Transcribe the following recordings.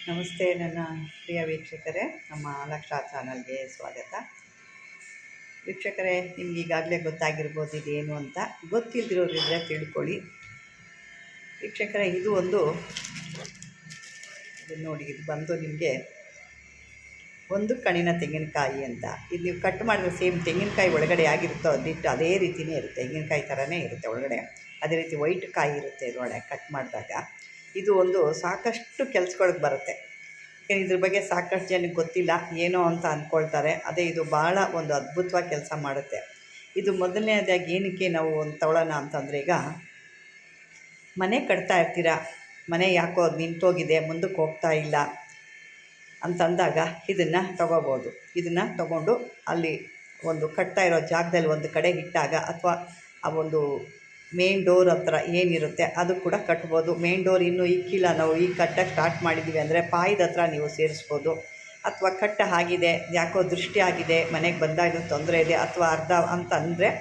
ನಮಸ್ತೆ ನನ್ನ ಪ್ರಿಯ ವೀಕ್ಷಕರೇ, ನಮ್ಮ ಲಕ್ಷ ಚಾನಲ್ಗೆ ಸ್ವಾಗತ. ವೀಕ್ಷಕರೇ, ನಿಮ್ಗೆ ಈಗಾಗಲೇ ಗೊತ್ತಾಗಿರ್ಬೋದು ಇದೇನು ಅಂತ. ಗೊತ್ತಿಲ್ಲದಿರೋರಿದ್ರೆ ತಿಳ್ಕೊಳ್ಳಿ. ವೀಕ್ಷಕರೇ, ಇದು ನೋಡಿ, ಇದು ಬಂದು ನಿಮಗೆ ಒಂದು ಕಣಿನ ತೆಂಗಿನಕಾಯಿ ಅಂತ. ಇದು ನೀವು ಕಟ್ ಮಾಡಿದ್ರೆ ಸೇಮ್ ತೆಂಗಿನಕಾಯಿ ಒಳಗಡೆ ಆಗಿರುತ್ತೋ ಅದಿಟ್ಟು ಅದೇ ರೀತಿಯೇ ಇರುತ್ತೆ, ತೆಂಗಿನಕಾಯಿ ಥರನೇ ಇರುತ್ತೆ ಒಳಗಡೆ. ಅದೇ ರೀತಿ ವೈಟ್ ಕಾಯಿ ಇರುತ್ತೆ ಇದರೊಳಗೆ ಕಟ್ ಮಾಡಿದಾಗ. ಇದು ಸಾಕಷ್ಟು ಕೆಲಸಗಳಿಗೆ ಬರುತ್ತೆ. ಇದ್ರ ಬಗ್ಗೆ ಸಾಕಷ್ಟು ಜನಕ್ಕೆ ಗೊತ್ತಿಲ್ಲ, ಏನೋ ಅಂತ ಅಂದ್ಕೊಳ್ತಾರೆ. ಅದೇ ಇದು ಭಾಳ ಅದ್ಭುತವಾಗಿ ಕೆಲಸ ಮಾಡುತ್ತೆ. ಇದು ಮೊದಲನೇದಾಗಿ ಏನಕ್ಕೆ ನಾವು ತಗೊಳ್ಳೋಣ ಅಂತಂದರೆ, ಈಗ ಮನೆ ಕಟ್ತಾ ಇರ್ತೀರ, ಮನೆ ಯಾಕೋ ಅದು ನಿಂತೋಗಿದೆ, ಮುಂದಕ್ಕೆ ಹೋಗ್ತಾ ಇಲ್ಲ ಅಂತಂದಾಗ ಇದನ್ನು ತೊಗೋಬೋದು. ಇದನ್ನು ತೊಗೊಂಡು ಅಲ್ಲಿ ಕಟ್ತಾ ಇರೋ ಜಾಗದಲ್ಲಿ ಒಂದು ಕಡೆ ಇಟ್ಟಾಗ, ಅಥವಾ ಆ ಮೇನ್ ಡೋರ್ ಹತ್ರ ಏನಿರುತ್ತೆ ಅದು ಕೂಡ ಕಟ್ಬೋದು. ಮೇನ್ ಡೋರ್ ಇನ್ನೂ ಇಕ್ಕಿಲ್ಲ, ನಾವು ಈಗ ಕಟ್ಟಕ್ಕೆ ಸ್ಟಾರ್ಟ್ ಮಾಡಿದ್ದೀವಿ ಅಂದರೆ ಪಾಯದ ಹತ್ರ ನೀವು ಸೇರಿಸ್ಬೋದು. ಅಥವಾ ಕಟ್ಟ ಆಗಿದೆ, ಯಾಕೋ ದೃಷ್ಟಿ ಆಗಿದೆ, ಮನೆಗೆ ಬಂದಾಗ ತೊಂದರೆ ಇದೆ, ಅಥವಾ ಅರ್ಧ ಅಂತಂದರೆ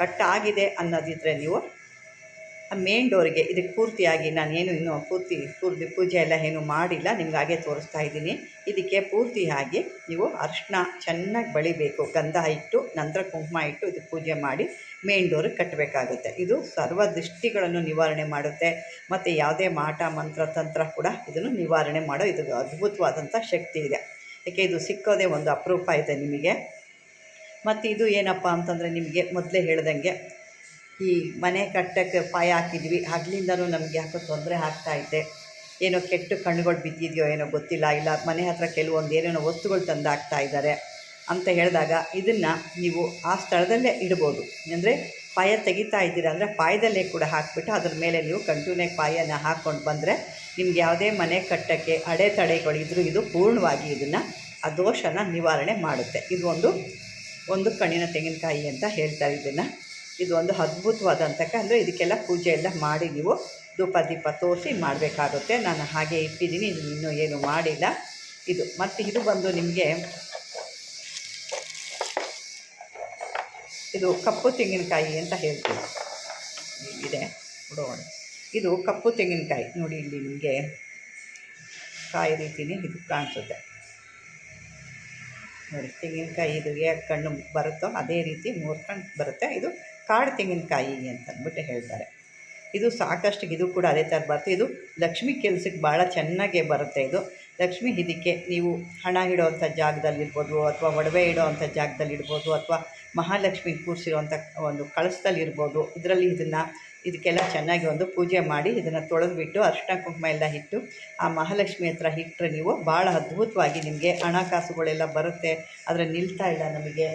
ಕಟ್ಟ ಆಗಿದೆ ಅನ್ನೋದಿದ್ದರೆ ನೀವು ಮೇನ್ ಡೋರಿಗೆ ಇದಕ್ಕೆ ಪೂರ್ತಿಯಾಗಿ ನಾನೇನು ಇನ್ನೂ ಪೂರ್ತಿ ಪೂಜೆ ಎಲ್ಲ ಏನೂ ಮಾಡಿಲ್ಲ, ನಿಮ್ಗೆ ಹಾಗೆ ತೋರಿಸ್ತಾ ಇದ್ದೀನಿ. ಇದಕ್ಕೆ ಪೂರ್ತಿಯಾಗಿ ನೀವು ಅರಿಶಿನ ಚೆನ್ನಾಗಿ ಬಳಿಬೇಕು, ಗಂಧ ಇಟ್ಟು ನಂತರ ಕುಂಕುಮ ಇಟ್ಟು ಇದಕ್ಕೆ ಪೂಜೆ ಮಾಡಿ ಮೇನ್ ಡೋರಿಗೆ ಕಟ್ಟಬೇಕಾಗುತ್ತೆ. ಇದು ಸರ್ವ ದೃಷ್ಟಿಗಳನ್ನು ನಿವಾರಣೆ ಮಾಡುತ್ತೆ, ಮತ್ತು ಯಾವುದೇ ಮಾಟ ಮಂತ್ರ ತಂತ್ರ ಕೂಡ ಇದನ್ನು ನಿವಾರಣೆ ಮಾಡೋ ಇದು ಅದ್ಭುತವಾದಂಥ ಶಕ್ತಿ ಇದೆ. ಯಾಕೆ ಇದು ಸಿಕ್ಕೋದೇ ಅಪರೂಪ ಇದೆ ನಿಮಗೆ. ಮತ್ತು ಇದು ಏನಪ್ಪ ಅಂತಂದರೆ, ನಿಮಗೆ ಮೊದಲೇ ಹೇಳ್ದಂಗೆ ಈ ಮನೆ ಕಟ್ಟಕ್ಕೆ ಪಾಯ ಹಾಕಿದ್ವಿ, ಹಗ್ಲಿಂದನೂ ನಮಗೆ ಯಾಕೋ ತೊಂದರೆ ಆಗ್ತಾಯಿದೆ, ಏನೋ ಕೆಟ್ಟ ಕಣ್ಣುಗಳು ಬಿದ್ದಿದೆಯೋ ಏನೋ ಗೊತ್ತಿಲ್ಲ, ಇಲ್ಲ ಮನೆ ಹತ್ರ ಏನೇನೋ ವಸ್ತುಗಳು ತಂದು ಹಾಕ್ತಾ ಇದ್ದಾರೆ ಅಂತ ಹೇಳಿದಾಗ ಇದನ್ನು ನೀವು ಆ ಸ್ಥಳದಲ್ಲೇ ಇಡ್ಬೋದು. ಅಂದರೆ ಪಾಯ ತೆಗಿತಾ ಇದ್ದೀರ ಅಂದರೆ ಪಾಯದಲ್ಲೇ ಕೂಡ ಹಾಕಿಬಿಟ್ಟು ಅದ್ರ ಮೇಲೆ ನೀವು ಕಂಟಿನ್ಯೂಯಾಗಿ ಪಾಯನ ಹಾಕ್ಕೊಂಡು ಬಂದರೆ ನಿಮ್ಗೆ ಯಾವುದೇ ಮನೆ ಕಟ್ಟಕ್ಕೆ ಅಡೆತಡೆಗಳಿದ್ರೂ ಇದು ಪೂರ್ಣವಾಗಿ ಇದನ್ನು ಆ ದೋಷನ ನಿವಾರಣೆ ಮಾಡುತ್ತೆ. ಇದು ಒಂದು ಕಣ್ಣಿನ ತೆಂಗಿನಕಾಯಿ ಅಂತ ಹೇಳ್ತಾರೆ ಇದನ್ನು. ಇದು ಅದ್ಭುತವಾದಂತಕ್ಕ, ಅಂದರೆ ಇದಕ್ಕೆಲ್ಲ ಪೂಜೆ ಎಲ್ಲ ಮಾಡಿ ನೀವು ಧೂಪ ದೀಪ ತೋರಿಸಿ ಮಾಡಬೇಕಾಗುತ್ತೆ. ನಾನು ಹಾಗೆ ಇಟ್ಟಿದ್ದೀನಿ, ಇದು ಇನ್ನೂ ಏನು ಮಾಡಿಲ್ಲ. ಇದು ಮತ್ತು ಇದು ನಿಮಗೆ ಇದು ಕಪ್ಪು ತೆಂಗಿನಕಾಯಿ ಅಂತ ಹೇಳ್ತೀವಿ. ಇದೆ ನೋಡೋಣ, ಇದು ಕಪ್ಪು ತೆಂಗಿನಕಾಯಿ. ನೋಡಿ, ಇಲ್ಲಿ ನಿಮಗೆ ಕಾಯಿ ರೀತಿಯೇ ಇದು ಕಾಣಿಸುತ್ತೆ ನೋಡಿ. ತೆಂಗಿನಕಾಯಿ ಇದು ಹೇಗೆ ಕಣ್ಣು ಬರುತ್ತೋ ಅದೇ ರೀತಿ 3 ಕಣ್ಣು ಬರುತ್ತೆ. ಇದು ಕಾಡು ತೆಂಗಿನಕಾಯಿ ಅಂತಂದ್ಬಿಟ್ಟು ಹೇಳ್ತಾರೆ. ಇದು ಸಾಕಷ್ಟು ಇದು ಕೂಡ ಅದೇ ಥರ ಬರುತ್ತೆ. ಇದು ಲಕ್ಷ್ಮಿ ಕೆಲಸಕ್ಕೆ ಭಾಳ ಚೆನ್ನಾಗೇ ಬರುತ್ತೆ. ಇದು ಲಕ್ಷ್ಮಿ ಇದಕ್ಕೆ ನೀವು ಹಣ ಇಡೋವಂಥ ಜಾಗದಲ್ಲಿರ್ಬೋದು, ಅಥವಾ ಒಡವೆ ಇಡೋವಂಥ ಜಾಗದಲ್ಲಿರ್ಬೋದು, ಅಥವಾ ಮಹಾಲಕ್ಷ್ಮಿ ಕೂರಿಸಿರೋವಂಥ ಕಳಸದಲ್ಲಿರ್ಬೋದು. ಇದರಲ್ಲಿ ಇದಕ್ಕೆಲ್ಲ ಚೆನ್ನಾಗಿ ಪೂಜೆ ಮಾಡಿ ಇದನ್ನು ತೊಳೆದುಬಿಟ್ಟು ಅರಿಶಿನ ಕುಂಕುಮ ಎಲ್ಲ ಇಟ್ಟು ಆ ಮಹಾಲಕ್ಷ್ಮಿ ಹತ್ರ ಇಟ್ಟರೆ ನೀವು ಭಾಳ ಅದ್ಭುತವಾಗಿ ನಿಮಗೆ ಹಣಕಾಸುಗಳೆಲ್ಲ ಬರುತ್ತೆ. ಆದರೆ ನಿಲ್ತಾ ಇಲ್ಲ, ನಮಗೆ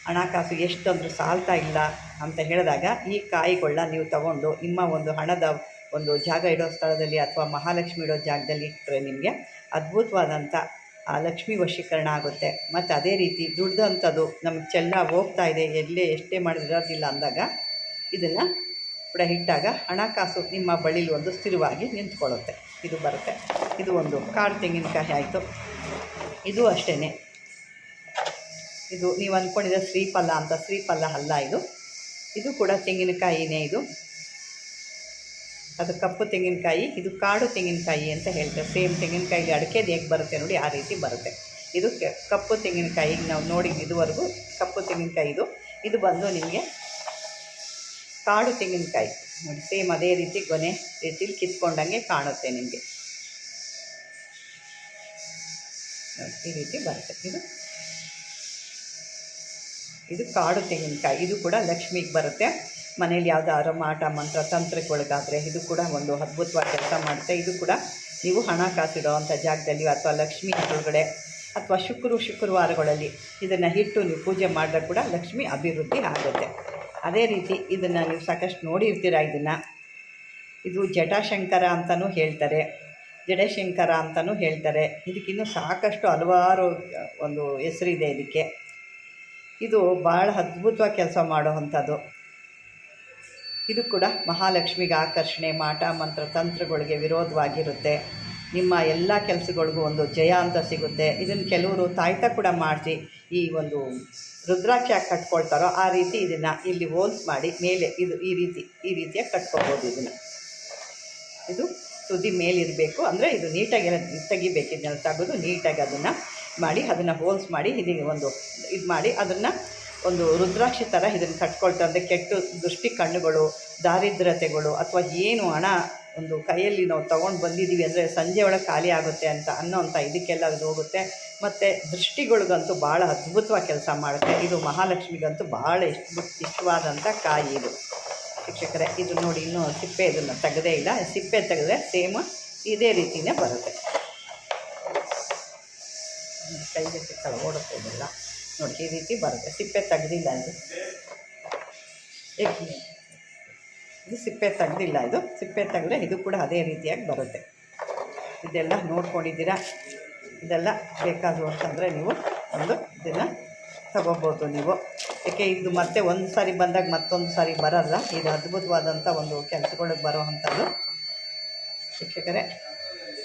ಹಣಕಾಸು ಎಷ್ಟಂದ್ರೂ ಸಾಲ್ತಾ ಇಲ್ಲ ಅಂತ ಹೇಳಿದಾಗ ಈ ಕಾಯಿಗಳನ್ನ ನೀವು ತಗೊಂಡು ನಿಮ್ಮ ಹಣದ ಜಾಗ ಇಡೋ ಸ್ಥಳದಲ್ಲಿ ಅಥವಾ ಮಹಾಲಕ್ಷ್ಮಿ ಇಡೋ ಜಾಗದಲ್ಲಿ ಇಟ್ಟರೆ ನಿಮಗೆ ಅದ್ಭುತವಾದಂಥ ಆ ಲಕ್ಷ್ಮಿ ವಶೀಕರಣ ಆಗುತ್ತೆ. ಮತ್ತು ಅದೇ ರೀತಿ ದುಡ್ದಂಥದ್ದು ನಮಗೆ ಚೆಲ್ಲ ಹೋಗ್ತಾ ಇದೆ, ಎಷ್ಟೇ ಮಾಡಿರೋದಿಲ್ಲ ಅಂದಾಗ ಇದನ್ನು ಕೂಡ ಇಟ್ಟಾಗ ಹಣಕಾಸು ನಿಮ್ಮ ಬಳಿಲಿ ಸ್ಥಿರವಾಗಿ ನಿಂತ್ಕೊಳ್ಳುತ್ತೆ. ಇದು ಬರುತ್ತೆ. ಇದು ಕಾಡು ತೆಂಗಿನಕಾಯಿ ಆಯಿತು. ಇದು ಅಷ್ಟೇ, ಇದು ನೀವು ಅಂದ್ಕೊಂಡಿದ್ರೆ ಶ್ರೀಫಲ ಅಂತ, ಶ್ರೀಫಲ ಅಲ್ಲ ಇದು ಕೂಡ ತೆಂಗಿನಕಾಯಿನೇ. ಅದು ಕಪ್ಪು ತೆಂಗಿನಕಾಯಿ, ಇದು ಕಾಡು ತೆಂಗಿನಕಾಯಿ ಅಂತ ಹೇಳ್ತಾರೆ. ಸೇಮ್ ತೆಂಗಿನಕಾಯಿಗೆ ಅಡಿಕೆದು ಹೇಗೆ ಬರುತ್ತೆ ನೋಡಿ, ಆ ರೀತಿ ಬರುತ್ತೆ. ಇದು ಕಪ್ಪು ತೆಂಗಿನಕಾಯಿ ನಾವು ನೋಡಿ ಇದುವರೆಗೂ ಕಪ್ಪು ತೆಂಗಿನಕಾಯಿ. ಇದು ನಿಮಗೆ ಕಾಡು ತೆಂಗಿನಕಾಯಿ ನೋಡಿ, ಸೇಮ್ ಅದೇ ರೀತಿ ಗೊನೆ ರೀತಿಲಿ ಕಿತ್ಕೊಂಡಂಗೆ ಕಾಣುತ್ತೆ ನಿಮಗೆ. ಈ ರೀತಿ ಬರುತ್ತೆ. ಇದು ಕಾಡು ತೆಂಗಿನಕಾಯಿ. ಇದು ಕೂಡ ಲಕ್ಷ್ಮಿಗೆ ಬರುತ್ತೆ. ಮನೇಲಿ ಯಾವುದಾದ್ರು ಮಾಟ ಮಂತ್ರ ತಂತ್ರಕ್ಕೆ ಒಳಗಾದರೆ ಇದು ಕೂಡ ಅದ್ಭುತವಾಗಿ ಕೆಲಸ ಮಾಡುತ್ತೆ. ಇದು ಕೂಡ ನೀವು ಹಣಕಾಸಿಡೋ ಅಂಥ ಜಾಗದಲ್ಲಿ ಅಥವಾ ಲಕ್ಷ್ಮಿ ಒಳಗಡೆ ಅಥವಾ ಶುಕ್ರವಾರಗಳಲ್ಲಿ ಇದನ್ನು ಇಟ್ಟು ನೀವು ಪೂಜೆ ಮಾಡಿದ್ರೆ ಕೂಡ ಲಕ್ಷ್ಮಿ ಅಭಿವೃದ್ಧಿ ಆಗುತ್ತೆ. ಅದೇ ರೀತಿ ಇದನ್ನು ನೀವು ಸಾಕಷ್ಟು ನೋಡಿರ್ತೀರ. ಇದು ಜಟಾಶಂಕರ ಅಂತಲೂ ಹೇಳ್ತಾರೆ, ಜಡಶಂಕರ ಅಂತಲೂ ಹೇಳ್ತಾರೆ. ಇದಕ್ಕಿನ್ನೂ ಸಾಕಷ್ಟು ಹಲವಾರು ಹೆಸರಿದೆ ಇದಕ್ಕೆ. ಇದು ಭಾಳ ಅದ್ಭುತವಾಗಿ ಕೆಲಸ ಮಾಡುವಂಥದ್ದು. ಇದು ಕೂಡ ಮಹಾಲಕ್ಷ್ಮಿಗೆ ಆಕರ್ಷಣೆ, ಮಾಟ ಮಂತ್ರ ತಂತ್ರಗಳಿಗೆ ವಿರೋಧವಾಗಿರುತ್ತೆ. ನಿಮ್ಮ ಎಲ್ಲ ಕೆಲಸಗಳಿಗೂ ಜಯ ಅಂತ ಸಿಗುತ್ತೆ. ಇದನ್ನು ಕೆಲವರು ತಾಯ್ತ ಕೂಡ ಮಾಡಿಸಿ ಈ ರುದ್ರಾಕ್ಷಿ ಕಟ್ಕೊಳ್ತಾರೋ ಆ ರೀತಿ ಇದನ್ನು ಇಲ್ಲಿ ಹೋಲ್ಸ್ ಮಾಡಿ ಮೇಲೆ ಈ ರೀತಿಯಾಗಿ ಕಟ್ಕೋಬೋದು. ಇದು ತುದಿ ಮೇಲಿರಬೇಕು. ಅಂದರೆ ಇದು ನೀಟಾಗಿ ತೆಗಿಬೇಕು. ಇದನ್ನೆಲ್ಲ ತೆಗೆದು ನೀಟಾಗಿ ಅದನ್ನು ಮಾಡಿ ಅದನ್ನು ಹೋಲ್ಸ್ ಮಾಡಿ ಇದೀಗ ಒಂದು ಇದು ಮಾಡಿ ಅದನ್ನು ಒಂದು ರುದ್ರಾಕ್ಷಿ ಥರ ಇದನ್ನು ಕಟ್ಕೊಳ್ತಾ, ಅಂದರೆ ಕೆಟ್ಟು ದೃಷ್ಟಿ ಕಣ್ಣುಗಳು, ದಾರಿದ್ರ್ಯತೆಗಳು ಅಥವಾ ಏನು ಹಣ ಒಂದು ಕೈಯಲ್ಲಿ ನಾವು ತೊಗೊಂಡು ಬಂದಿದ್ದೀವಿ ಅಂದರೆ ಸಂಜೆ ಒಳಗೆ ಖಾಲಿ ಆಗುತ್ತೆ ಅಂತ ಅನ್ನೋಂಥ ಇದಕ್ಕೆಲ್ಲ ಅದು ಹೋಗುತ್ತೆ. ಮತ್ತು ದೃಷ್ಟಿಗಳಿಗಂತೂ ಭಾಳ ಅದ್ಭುತವಾಗಿ ಕೆಲಸ ಮಾಡುತ್ತೆ. ಇದು ಮಹಾಲಕ್ಷ್ಮಿಗಂತೂ ಭಾಳ ಇಷ್ಟವಾದಂಥ ಕಾಯಿ ಇದು ವೀಕ್ಷಕರೇ. ಇದು ನೋಡಿ, ಇನ್ನೂ ಸಿಪ್ಪೆ ಇದನ್ನು ತೆಗೆದೇ ಇಲ್ಲ. ಸಿಪ್ಪೆ ತೆಗೆದ್ರೆ ಸೇಮ್ ಇದೇ ರೀತಿಯೇ ಬರುತ್ತೆ. ಕೈಗೆ ಸಿಕ್ಕಲ್ಲ, ಓಡುತ್ತೆ ಇದೆಲ್ಲ ನೋಡಿ, ಈ ರೀತಿ ಬರುತ್ತೆ. ಸಿಪ್ಪೆ ತೆಗೆದಿಲ್ಲ ಇದು, ಇದು ಸಿಪ್ಪೆ ತೆಗೆದಿಲ್ಲ. ಇದು ಸಿಪ್ಪೆ ತೆಗೆದ್ರೆ ಇದು ಕೂಡ ಅದೇ ರೀತಿಯಾಗಿ ಬರುತ್ತೆ. ಇದೆಲ್ಲ ನೋಡ್ಕೊಂಡಿದ್ದೀರಾ. ಇದೆಲ್ಲ ಬೇಕಾದ್ರು ಅಂತಂದರೆ ನೀವು ಒಂದು ಇದನ್ನು ತಗೋಬೋದು ನೀವು. ಏಕೆ ಇದು ಮತ್ತೆ ಒಂದು ಸಾರಿ ಬಂದಾಗ ಮತ್ತೊಂದು ಸಾರಿ ಬರಲ್ಲ. ಇದು ಅದ್ಭುತವಾದಂಥ ಒಂದು ಕೆಲಸಗಳಿಗೆ ಬರೋ ಅಂಥದ್ದು ಶಿಕ್ಷಕರೇ.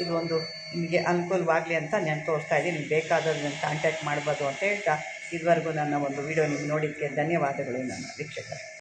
ಇದು ಒಂದು ನಿಮಗೆ ಅನುಕೂಲವಾಗಲಿ ಅಂತ ನಾನು ತೋರಿಸ್ತಾ ಇದ್ದೀನಿ. ನಿಮ್ಗೆ ಬೇಕಾದದ್ದು ನಾನು ಕಾಂಟ್ಯಾಕ್ಟ್ ಮಾಡ್ಬೋದು ಅಂತ ಹೇಳ್ತಾ ಇದುವರೆಗೂ ನನ್ನ ಒಂದು ವಿಡಿಯೋ ನೀವು ನೋಡಿದ್ದಕ್ಕೆ ಧನ್ಯವಾದಗಳು ನನ್ನ ವೀಕ್ಷಕರೇ.